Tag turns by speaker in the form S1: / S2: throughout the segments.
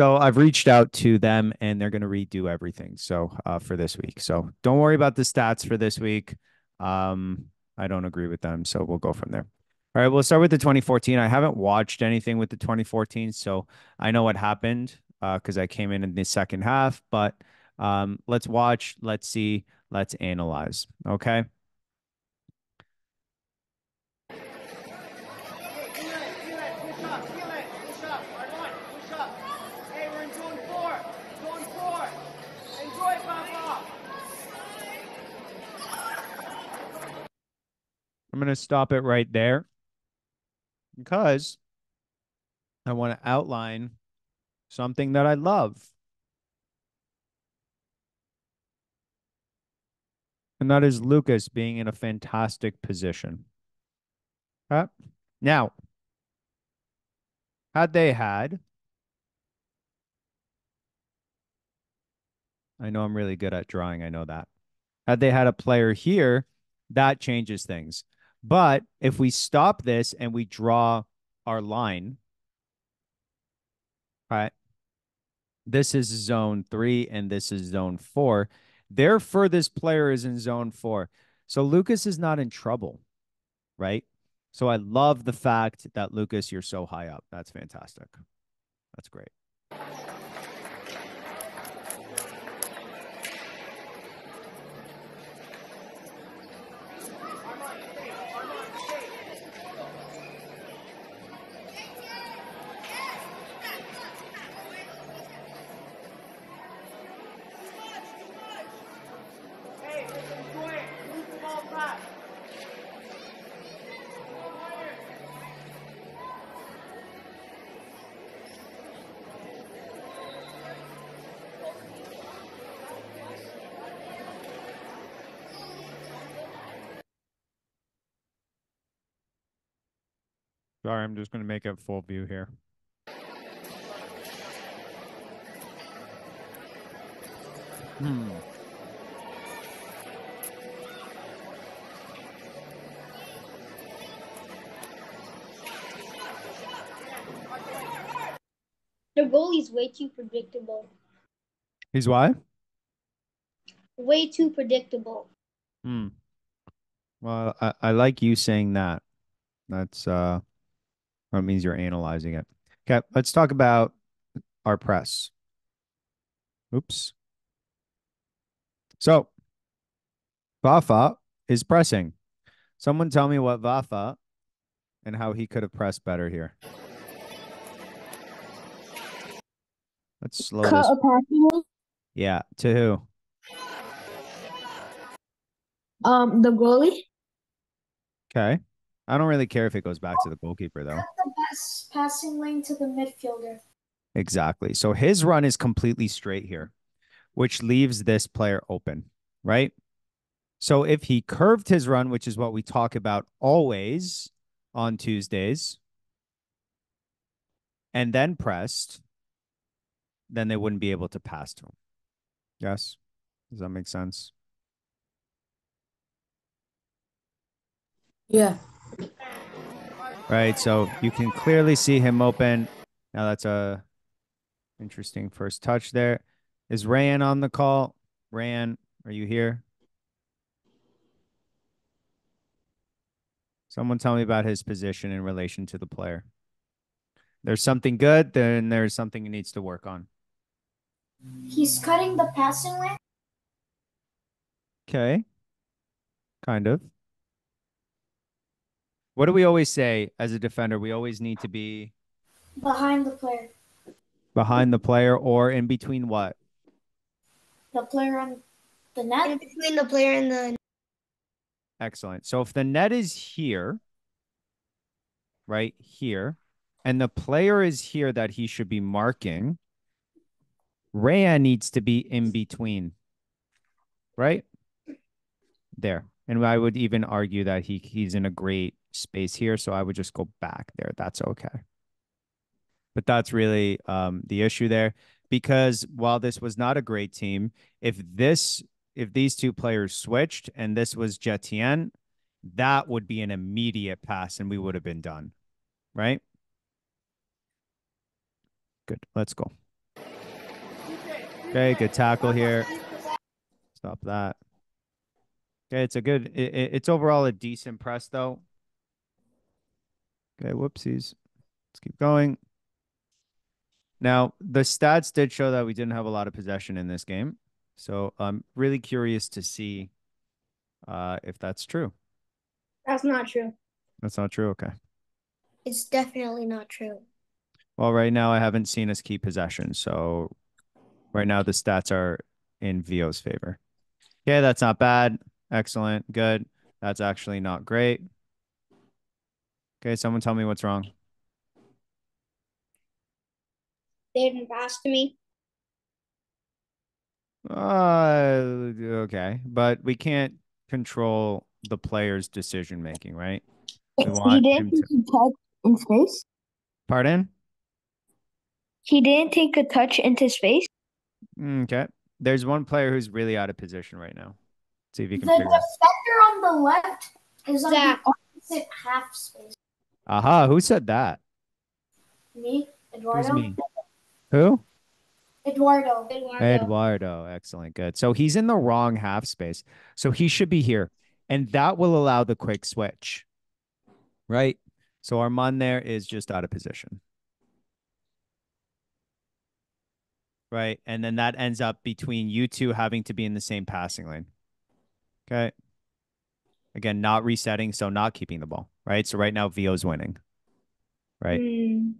S1: So I've reached out to them and they're going to redo everything. So for this week. So don't worry about the stats for this week. Um, I don't agree with them. So we'll go from there. All right, we'll start with the 2014. I haven't watched anything with the 2014, so I know what happened because I came in the second half. But let's watch, let's see, let's analyze. Okay. I'm going to stop it right there because I want to outline something that I love, and that is Lucas being in a fantastic position. Now, had they had, I know I'm really good at drawing, I know that. Had they had a player here, that changes things. But if we stop this and we draw our line, right? This is zone 3 and this is zone 4. Their furthest player is in zone 4. So Lucas is not in trouble, right? So I love the fact that Lucas, you're so high up. That's fantastic. That's great. Sorry, I'm just going to make it full view here. Hmm.
S2: The goalie's way too predictable.
S1: He's why?
S2: Way too predictable.
S1: Hmm. Well, I like you saying that. That's that means you're analyzing it. Okay, let's talk about our press. Oops. So Vafa is pressing. Someone tell me what Vafa and how he could have pressed better here. Let's slow
S2: Cut
S1: this.
S2: a passing.
S1: Yeah, to who?
S2: The goalie.
S1: Okay. I don't really care if it goes back to the goalkeeper though.
S2: Cut the best passing lane to the midfielder.
S1: Exactly. So his run is completely straight here, which leaves this player open, right? So if he curved his run, which is what we talk about always on Tuesdays, and then pressed, then they wouldn't be able to pass to him. Yes? Does that make sense?
S2: Yeah.
S1: Right. So you can clearly see him open. Now that's a interesting first touch there. Is Rayan on the call? Rayan, are you here? Someone tell me about his position in relation to the player. There's something good, then there's something he needs to work on.
S2: He's cutting the passing lane
S1: Okay, kind of. What do we always say as a defender? We always need to be
S2: behind the player.
S1: behind the player or in between what?
S2: The player on the net. In between the player and the
S1: Excellent. So if the net is here, right here, and the player is here that he should be marking, Rhea needs to be in between, right? There. And I would even argue that he's in a great space here. So I would just go back there. That's okay. But that's really the issue there. Because while this was not a great team, if these two players switched and this was Jetien, that would be an immediate pass and we would have been done. Right? Good. Let's go. Okay, good tackle here. Stop that. Okay, it's a good. It's overall a decent press though. Okay, whoopsies. Let's keep going. Now, the stats did show that we didn't have a lot of possession in this game. So I'm really curious to see if that's true.
S2: That's not true.
S1: That's not true. Okay.
S2: It's definitely not true.
S1: Well, right now I haven't seen us keep possession. So right now the stats are in Vio's favor. Okay, that's not bad. Excellent. Good. That's actually not great. Okay, someone tell me what's wrong.
S2: They didn't pass to me.
S1: Okay, but we can't control the player's decision making, right? We
S2: He
S1: want
S2: didn't
S1: him
S2: take
S1: to.
S2: a touch in space.
S1: Pardon?
S2: He didn't take a touch into space.
S1: Okay. There's one player who's really out of position right now. See if you
S2: The
S1: can figure it out.
S2: defender on the left is on the opposite half space.
S1: Aha, who said that?
S2: Me,
S1: Who's
S2: Eduardo.
S1: me? Who?
S2: Eduardo. Eduardo.
S1: Eduardo. Excellent. Good. So he's in the wrong half space. So he should be here. And that will allow the quick switch, right? So Armand there is just out of position. Right. And then that ends up between you two having to be in the same passing lane. Okay. Again, not resetting, so not keeping the ball. Right. So right now Vio's winning. Right.
S2: Mm.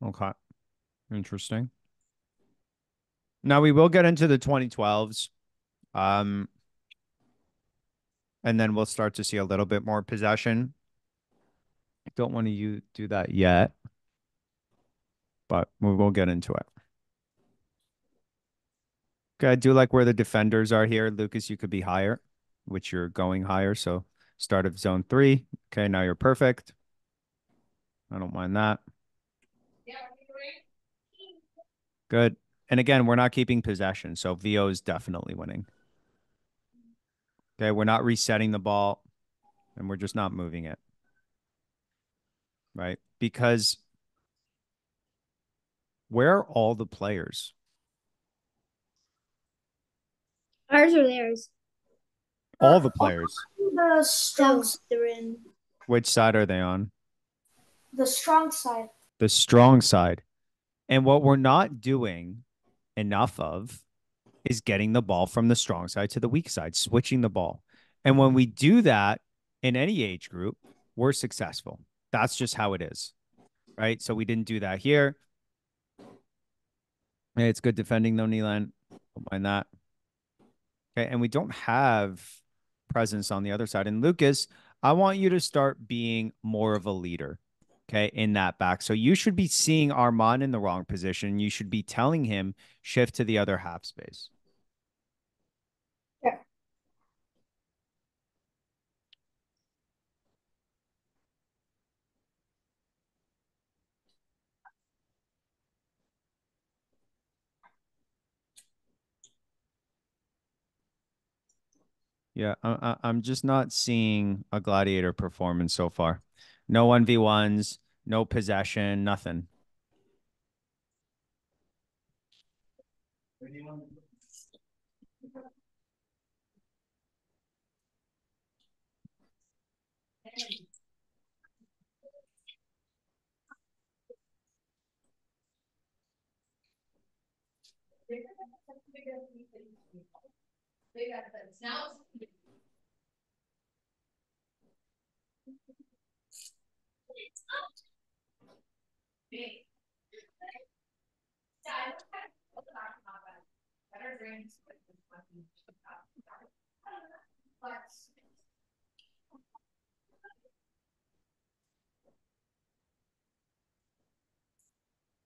S1: Okay. Interesting. Now we will get into the 2012s. Um, and then we'll start to see a little bit more possession. Don't want to do that yet, but we will get into it. Okay, I do like where the defenders are here. Lucas, you could be higher, which you're going higher. So start of zone 3. Okay, now you're perfect. I don't mind that. Good. And again, we're not keeping possession, so VO is definitely winning. Okay, we're not resetting the ball, and we're just not moving it. Right? Because where are all the players?
S2: Ours or theirs?
S1: All the players.
S2: The strong side.
S1: Which side are they on?
S2: The strong side.
S1: The strong side. And what we're not doing enough of is getting the ball from the strong side to the weak side, switching the ball. And when we do that in any age group, we're successful. That's just how it is. Right. So we didn't do that here. Hey, it's good defending though, Neelan. Don't mind that. Okay. And we don't have presence on the other side. And Lucas, I want you to start being more of a leader. Okay. In that back. So you should be seeing Armand in the wrong position. You should be telling him shift to the other half space.
S2: Yeah.
S1: Yeah, I'm just not seeing a gladiator performance so far. No 1v1s, no possession, nothing.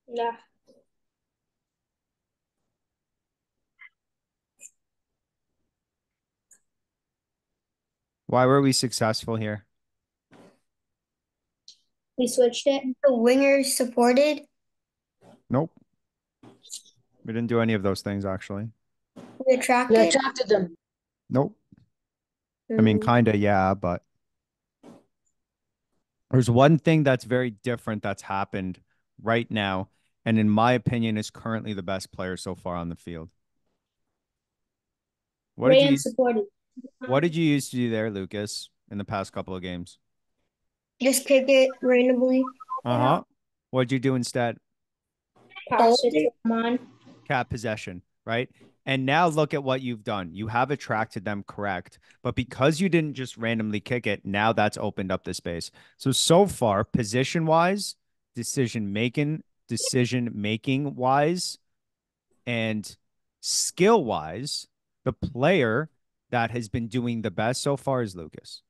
S2: Yeah.
S1: Why were we successful here?
S2: We switched it. The wingers supported.
S1: Nope. We didn't do any of those things, actually.
S2: We attracted them.
S1: Nope. I mean, kind of, yeah, but there's one thing that's very different that's happened right now, and in my opinion, is currently the best player so far on the field. What did you
S2: supported.
S1: what did you use to do there, Lucas, in the past couple of games?
S2: Just kick it randomly.
S1: Uh-huh. What'd you do instead?
S2: Pass it to mine.
S1: Cap possession, right? And now look at what you've done. You have attracted them, correct. But because you didn't just randomly kick it, now that's opened up the space. So far, position-wise, decision-making wise, and skill-wise, the player that has been doing the best so far is Lucas.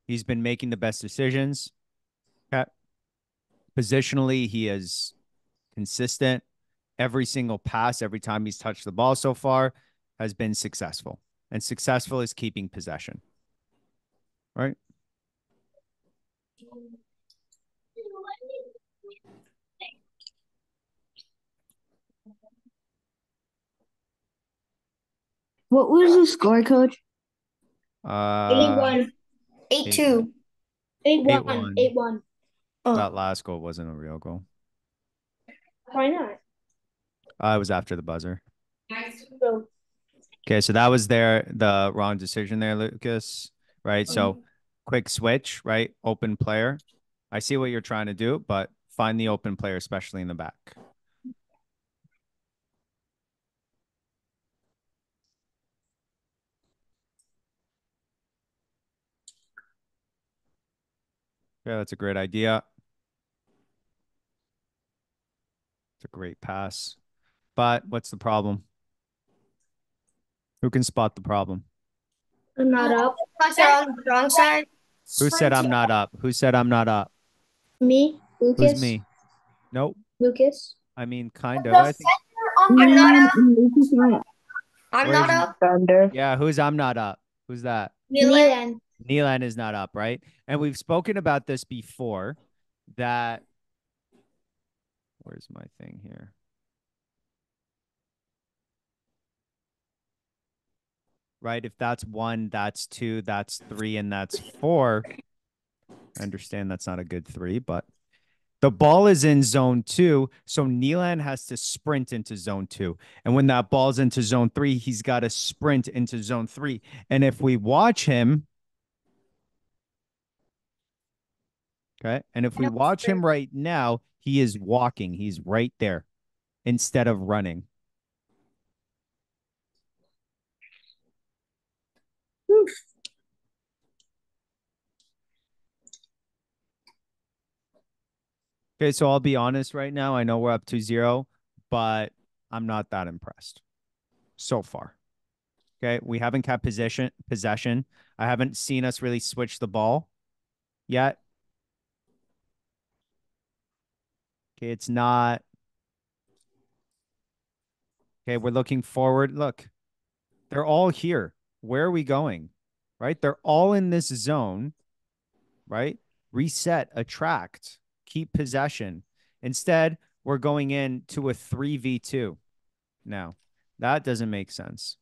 S1: He's been making the best decisions. Okay. Positionally, he is consistent. Every single pass, every time he's touched the ball so far, has been successful. And successful is keeping possession. Right?
S2: What was the score, Coach?
S1: 8-1.
S2: 8-2. 8-1. 8-1.
S1: That last goal wasn't a real goal.
S2: Why not?
S1: It was after the buzzer. Okay, so that was the wrong decision there, Lucas. Right? So quick switch, right? Open player. I see what you're trying to do, but find the open player, especially in the back. Yeah, that's a great idea. It's a great pass. But what's the problem? Who can spot the problem?
S2: I'm not up. Plus are on the wrong side.
S1: Who said I'm not up? Who said I'm not up?
S2: Me, Lucas.
S1: Who's me? Nope.
S2: Lucas.
S1: I mean, kind of. I think.
S2: I'm not up. I'm not up.
S3: Thunder.
S1: Yeah, I'm not up? Who's that?
S2: Neelan.
S1: Neelan is not up, right? And we've spoken about this before that. Where's my thing here? Right? If that's 1, that's 2, that's 3, and that's 4. I understand that's not a good 3, but the ball is in zone 2, so Neelan has to sprint into zone 2. And when that ball's into zone 3, he's got to sprint into zone 3. And if we watch him, okay, and if we watch him right now, he is walking. He's right there instead of running.
S2: Oof.
S1: Okay, so I'll be honest right now. I know we're up 2-0, but I'm not that impressed so far. Okay, we haven't kept possession. I haven't seen us really switch the ball yet. Okay, it's not. Okay, we're looking forward. Look, they're all here. Where are we going? Right? They're all in this zone, right? Reset, attract, keep possession. Instead, we're going into a 3v2 now. That doesn't make sense.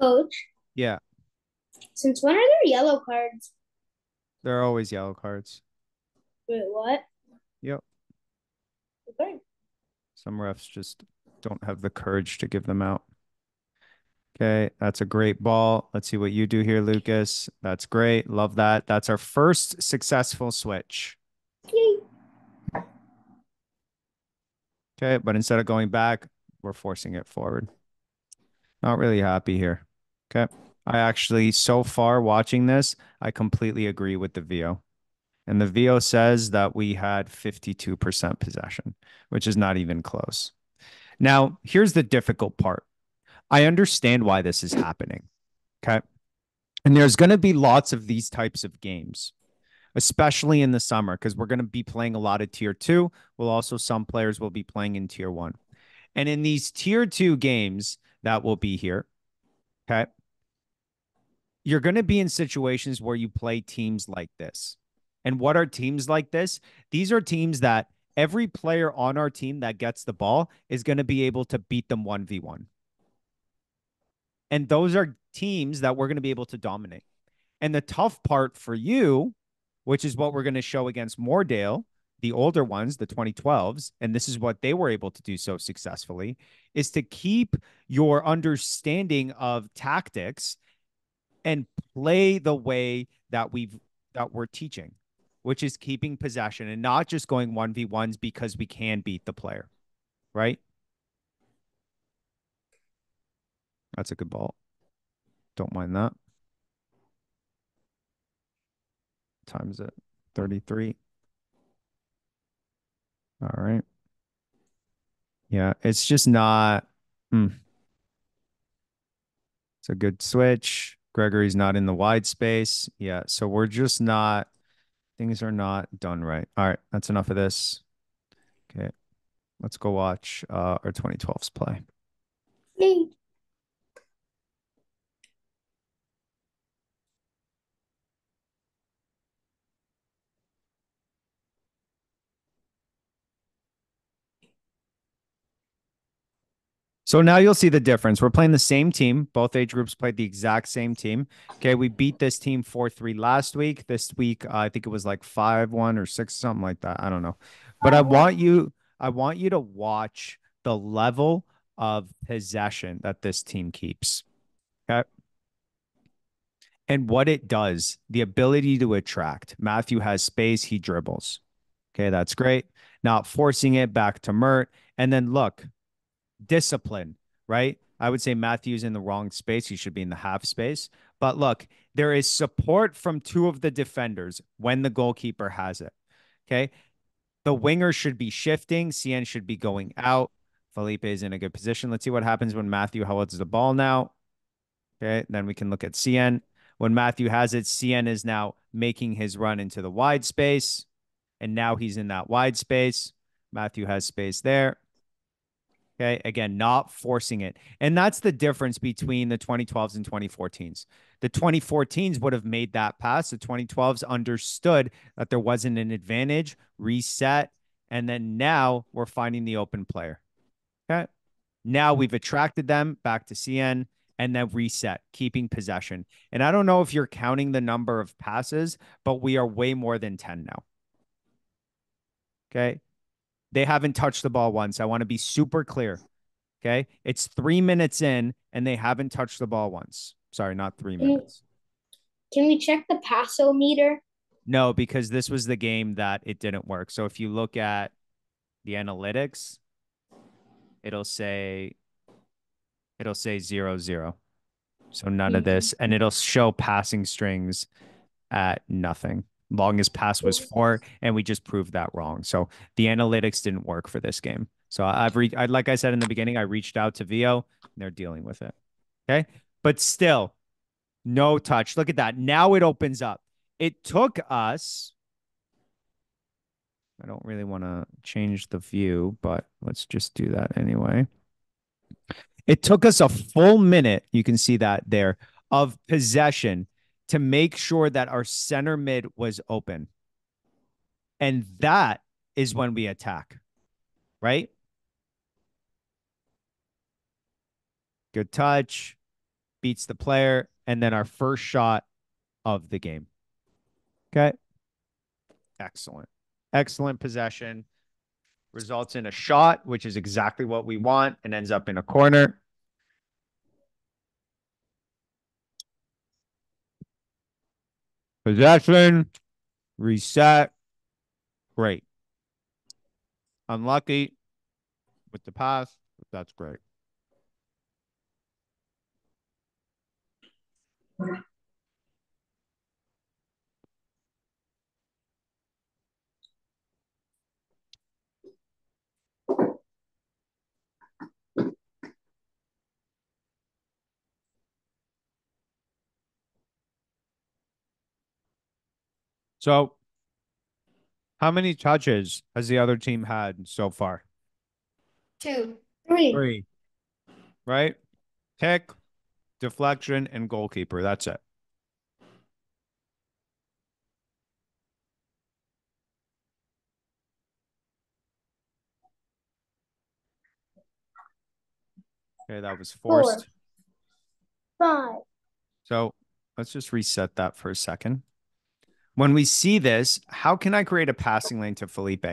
S2: Coach.
S1: Yeah.
S2: Since when are there yellow cards?
S1: There are always yellow cards.
S2: Wait, what?
S1: Yep.
S2: Okay.
S1: Some refs just don't have the courage to give them out. Okay, that's a great ball. Let's see what you do here, Lucas. That's great. Love that. That's our first successful switch.
S2: Yay.
S1: Okay, but instead of going back, we're forcing it forward. Not really happy here. Okay. I actually, so far watching this, I completely agree with the VO. And the VO says that we had 52% possession, which is not even close. Now, here's the difficult part. I understand why this is happening. Okay. And there's going to be lots of these types of games, especially in the summer, because we're going to be playing a lot of tier two. Well, also, some players will be playing in tier one. And in these tier two games that will be here, okay, you're going to be in situations where you play teams like this. And what are teams like this? These are teams that every player on our team that gets the ball is going to be able to beat them 1v1. And those are teams that we're going to be able to dominate. And the tough part for you, which is what we're going to show against Moordale, the older ones, the 2012s, and this is what they were able to do so successfully, is to keep your understanding of tactics and play the way that we're teaching, which is keeping possession and not just going 1v1s because we can beat the player, right? That's a good ball. Don't mind that. Times it 33. All right. Yeah, it's just not. It's a good switch. Gregory's not in the wide space. Yeah, so we're just not. Things are not done right. All right, that's enough of this. Okay, let's go watch our 2012s play.
S2: Yay.
S1: So now you'll see the difference. We're playing the same team. Both age groups played the exact same team. Okay, we beat this team 4-3 last week. This week, I think it was like 5-1 or 6, something like that. I don't know. But I want you to watch the level of possession that this team keeps. Okay. And what it does, the ability to attract. Matthew has space, he dribbles. Okay, that's great. Not forcing it back to Mert. And then look, discipline, right? I would say Matthew's in the wrong space. He should be in the half space. But look, there is support from two of the defenders when the goalkeeper has it. Okay. The winger should be shifting. CN should be going out. Felipe is in a good position. Let's see what happens when Matthew holds the ball now. Okay. Then we can look at CN. When Matthew has it, CN is now making his run into the wide space. And now he's in that wide space. Matthew has space there. Okay. Again, not forcing it. And that's the difference between the 2012s and 2014s. The 2014s would have made that pass. The 2012s understood that there wasn't an advantage, reset. And then now we're finding the open player. Okay. Now we've attracted them back to CN and then reset, keeping possession. And I don't know if you're counting the number of passes, but we are way more than 10 now. Okay. They haven't touched the ball once. I want to be super clear. Okay. It's 3 minutes in and they haven't touched the ball once. Sorry, not 3 minutes.
S2: Can we check the passo meter?
S1: No, because this was the game that it didn't work. So if you look at the analytics, it'll say 0-0. So none of this. And it'll show passing strings at nothing. Longest pass was 4, and we just proved that wrong. So the analytics didn't work for this game. So like I said in the beginning, I reached out to Vio, and they're dealing with it. Okay. But still, no touch. Look at that. Now it opens up. It took us. I don't really want to change the view, but let's just do that anyway. It took us a full minute. You can see that there of possession to make sure that our center mid was open. And that is when we attack, right? Good touch, beats the player, and then our first shot of the game. Okay. Excellent. Excellent possession. Results in a shot, which is exactly what we want, and ends up in a corner. Possession, reset. Great. Unlucky with the pass, but that's great. So how many touches has the other team had so far?
S2: Two. Three.
S1: Three, right? Kick, deflection, and goalkeeper. That's it. Okay, that was
S2: Four.
S1: forced.
S2: Five.
S1: So let's just reset that for a second. When we see this, how can I create a passing lane to Felipe?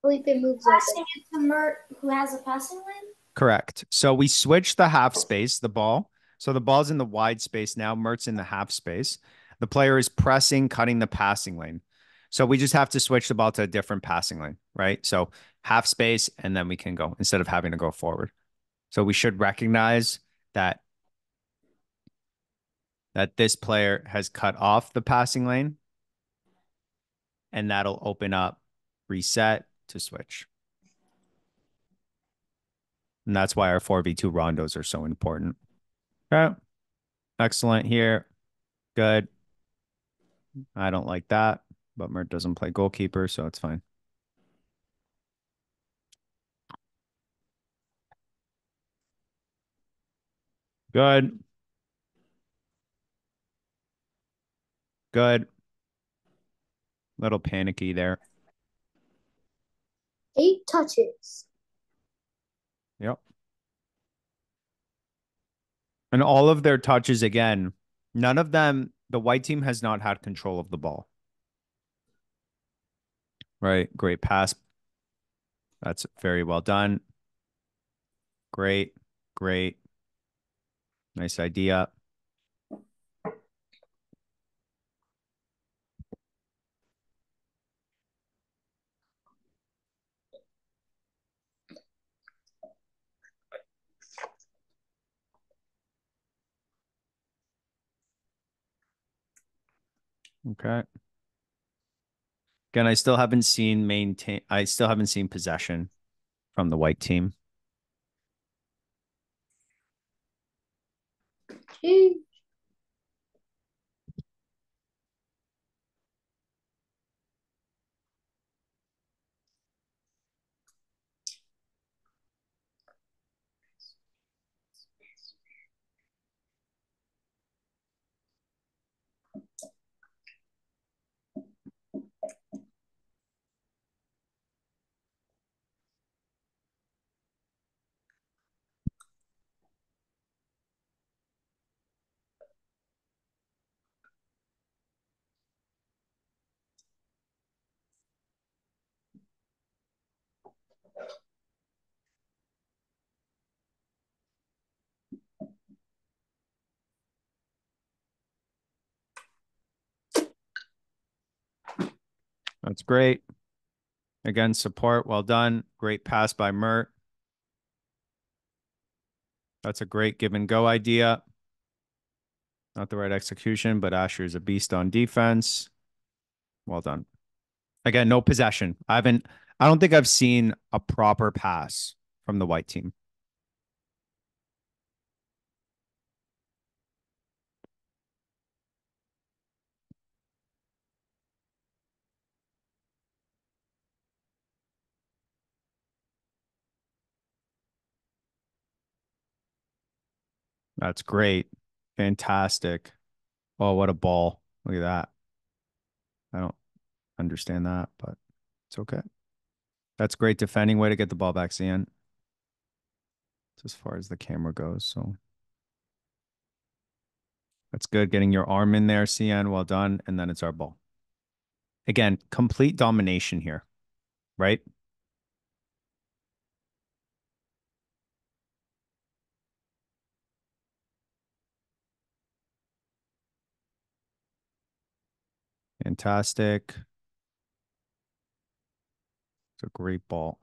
S2: Felipe moves passing it to Mert, who has a passing lane.
S1: Correct. So we switch the half space, the ball. So the ball's in the wide space now. Mert's in the half space. The player is pressing, cutting the passing lane. So we just have to switch the ball to a different passing lane, right? So half space, and then we can go instead of having to go forward. So we should recognize that this player has cut off the passing lane, and that'll open up reset to switch. And that's why our 4v2 rondos are so important. Okay. Excellent here. Good. I don't like that, but Mert doesn't play goalkeeper, so it's fine. Good. Good. Little panicky there.
S2: 8 touches.
S1: Yep. And all of their touches again, none of them, the white team has not had control of the ball. Right. Great pass. That's very well done. Great. Great. Nice idea. Okay. Again, I still haven't seen possession from the white team.
S2: Jeez.
S1: That's great. Again, support. Well done. Great pass by Mert. That's a great give and go idea. Not the right execution, but Asher is a beast on defense. Well done. Again, no possession. I don't think I've seen a proper pass from the white team. That's great. Fantastic. Oh, what a ball. Look at that. I don't understand that, but it's okay. That's great defending. Way to get the ball back, Cian. It's as far as the camera goes. So that's good. Getting your arm in there, Cian. Well done. And then it's our ball. Again, complete domination here, right? Fantastic. It's a great ball.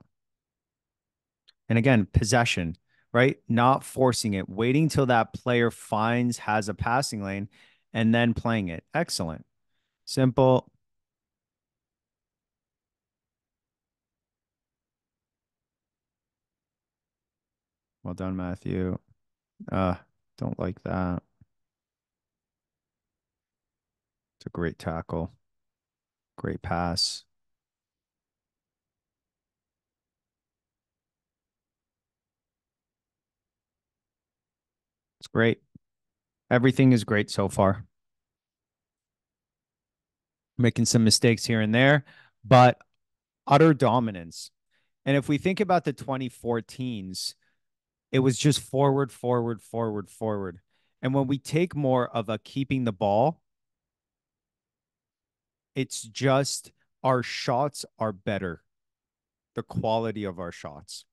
S1: And again, possession, right? Not forcing it, waiting till that player has a passing lane and then playing it. Excellent. Simple. Well done, Matthew. Uh, don't like that. It's a great tackle. Great pass. It's great. Everything is great so far. Making some mistakes here and there, but utter dominance. And if we think about the 2014s, it was just forward, forward, forward, forward. And when we take more of a keeping the ball, it's just our shots are better, the quality of our shots.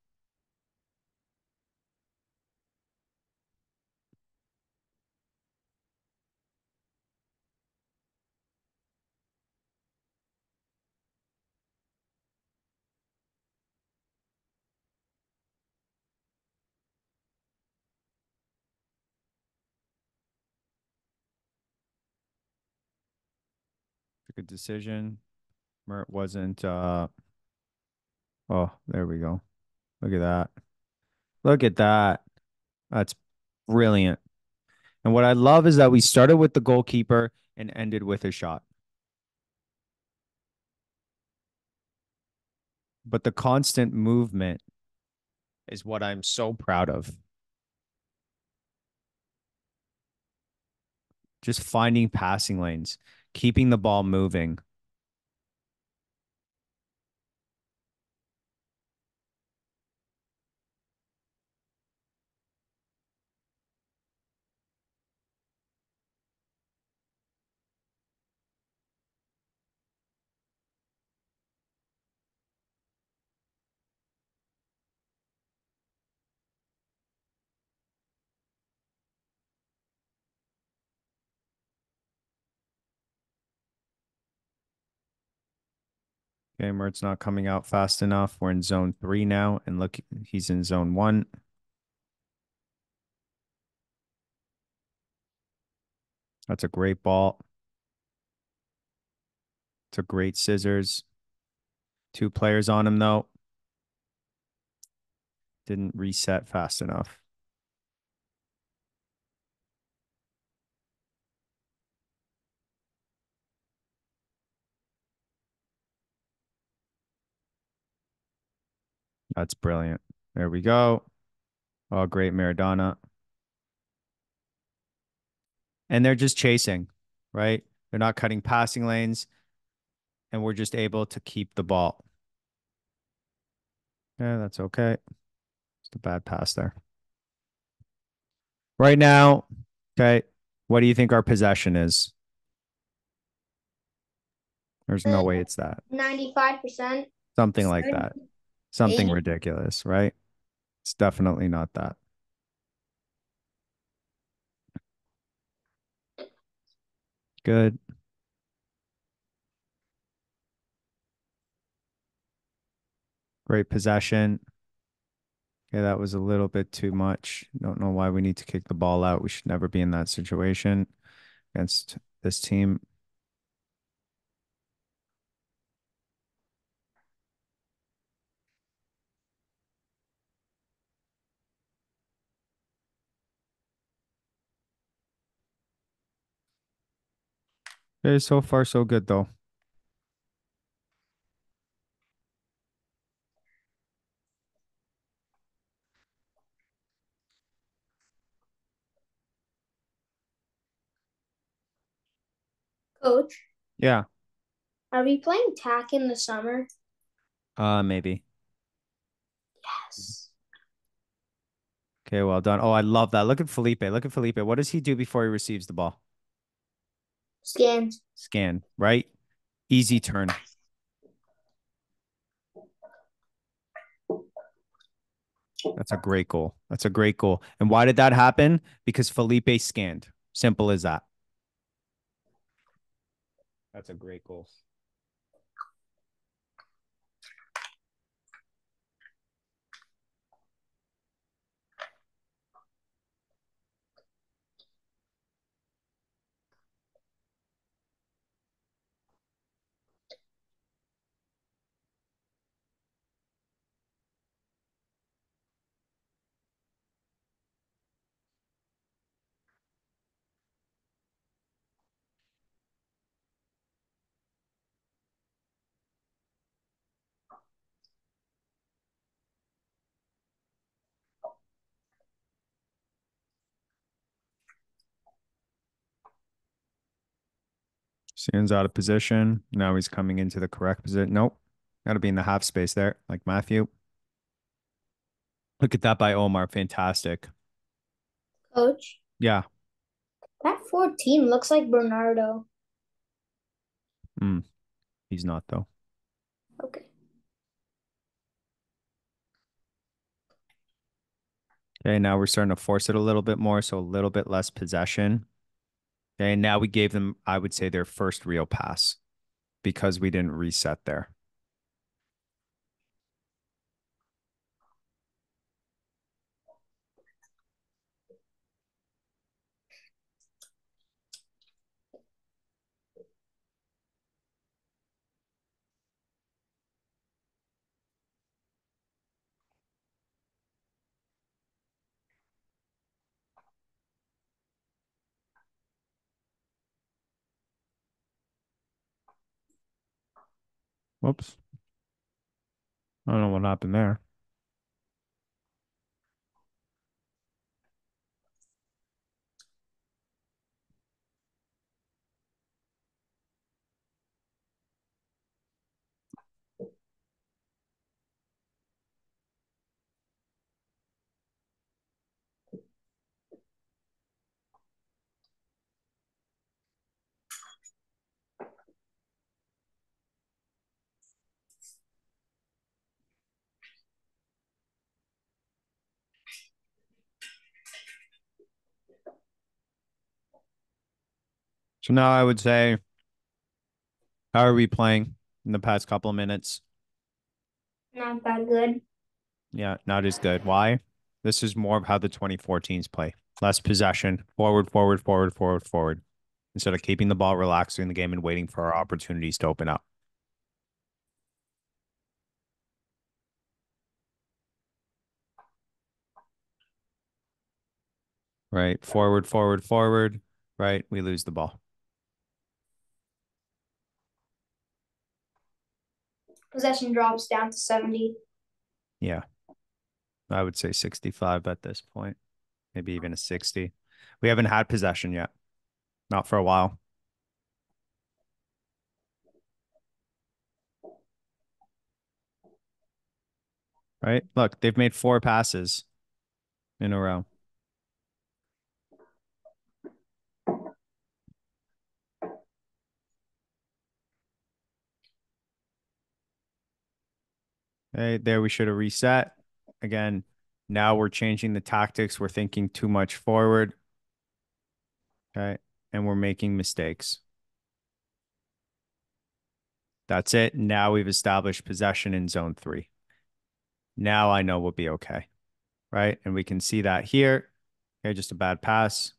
S1: Took a decision. Mert wasn't oh, there we go. Look at that. Look at that. That's brilliant. And what I love is that we started with the goalkeeper and ended with a shot. But the constant movement is what I'm so proud of. Just finding passing lanes, keeping the ball moving. Okay, Mert's not coming out fast enough. We're in zone 3 now. And look, he's in zone 1. That's a great ball. It's a great scissors. 2 players on him, though. Didn't reset fast enough. That's brilliant. There we go. Oh, great Maradona. And they're just chasing, right? They're not cutting passing lanes, and we're just able to keep the ball. Yeah, that's okay. Just a bad pass there. Right now, okay, what do you think our possession is? There's no way it's that.
S2: 95%.
S1: Something like that. Something
S2: 80.
S1: ridiculous, right? It's definitely not that. Good. Great possession. Okay, that was a little bit too much. Don't know why we need to kick the ball out. We should never be in that situation against this team. Okay, so far so good though.
S2: Coach,
S1: Yeah.
S2: are we playing tack in the summer?
S1: Maybe.
S2: Yes.
S1: Okay, well done. Oh, I love that. Look at Felipe. Look at Felipe. What does he do before he receives the ball?
S2: Scans.
S1: Scan, right? Easy turn. That's a great goal. That's a great goal. And why did that happen? Because Felipe scanned. Simple as that. That's a great goal. Sion's out of position. Now he's coming into the correct position. Nope. Got to be in the half space there, like Matthew. Look at that by Omar. Fantastic.
S2: Coach,
S1: Yeah.
S2: that 14 looks like Bernardo.
S1: He's not, though.
S2: Okay.
S1: Okay, now we're starting to force it a little bit more, so a little bit less possession. Okay, now we gave them, I would say, their first real pass because we didn't reset there. Whoops. I don't know what happened there. So now I would say, how are we playing in the past couple of minutes?
S2: Not that good.
S1: Yeah, not as good. Why? This is more of how the 2014s play. Less possession, forward, forward, forward, forward, forward. Instead of keeping the ball relaxed in the game and waiting for our opportunities to open up. Right? Forward, forward, forward. Right? We lose the ball.
S2: Possession drops down to 70.
S1: Yeah. I would say 65 at this point. Maybe even a 60. We haven't had possession yet. Not for a while. Right? Look, they've made 4 passes in a row. Hey, there we should have reset. Again, now we're changing the tactics. We're thinking too much forward. Okay. And we're making mistakes. That's it. Now we've established possession in zone 3. Now I know we'll be okay. Right. And we can see that here. Okay. Just a bad pass.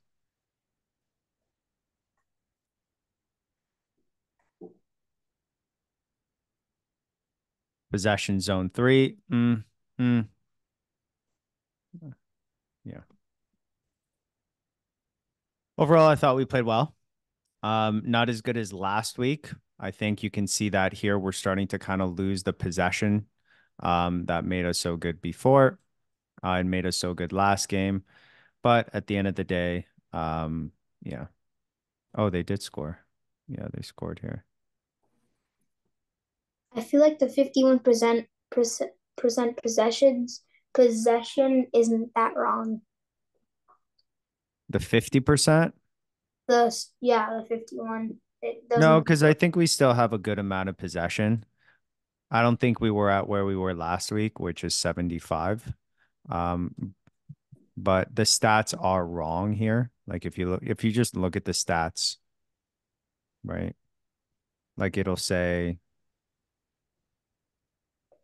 S1: Possession zone 3. Yeah. Overall, I thought we played well. Not as good as last week. I think you can see that here. We're starting to kind of lose the possession that made us so good before. And made us so good last game. But at the end of the day, yeah. Oh, they did score. Yeah, they scored here.
S2: I feel like the 51% possession isn't that wrong.
S1: The 50%?
S2: The 51. It
S1: No,
S2: doesn't.
S1: because I think we still have a good amount of possession. I don't think we were at where we were last week, which is 75. Um, but the stats are wrong here. Like if you just look at the stats, right? Like it'll say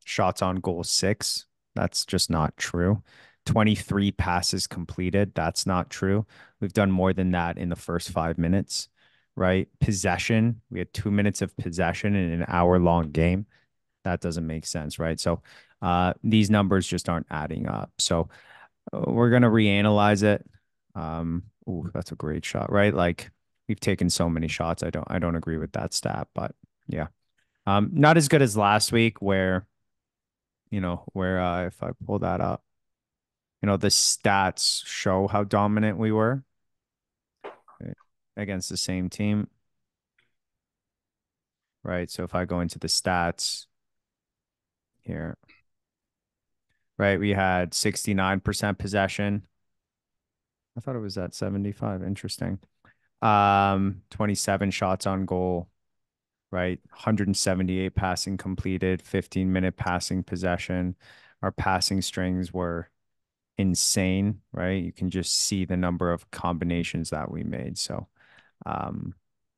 S1: shots on goal 6. That's just not true. 23 passes completed. That's not true. We've done more than that in the first 5 minutes, right? Possession. We had 2 minutes of possession in an hour-long game. That doesn't make sense, right? So these numbers just aren't adding up. So we're gonna reanalyze it. Ooh, that's a great shot, right? Like we've taken so many shots. I don't agree with that stat, but yeah. Not as good as last week where where if I pull that up, the stats show how dominant we were, right, against the same team. right? So if I go into the stats here, right, we had 69% possession. I thought it was at 75. Interesting. 27 shots on goal, right? 178 passing completed, 15-minute passing possession. Our passing strings were insane, right? You can just see the number of combinations that we made. So, um,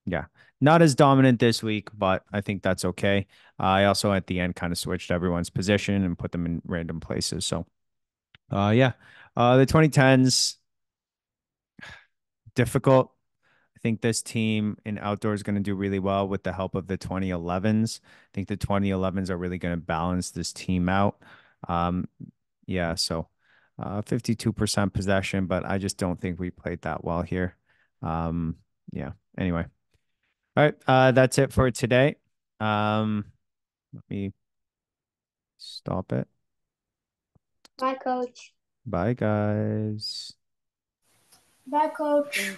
S1: yeah, not as dominant this week, but I think that's okay. I also at the end kind of switched everyone's position and put them in random places. So, yeah, the 2010s difficult. I think this team in outdoor is going to do really well with the help of the 2011s. I think the 2011s are really going to balance this team out. Um, yeah, so 52% possession, but I just don't think we played that well here. Um, yeah, anyway. All right, that's it for today. Let me stop it.
S2: Bye, coach.
S1: Bye, guys.
S2: Bye, coach.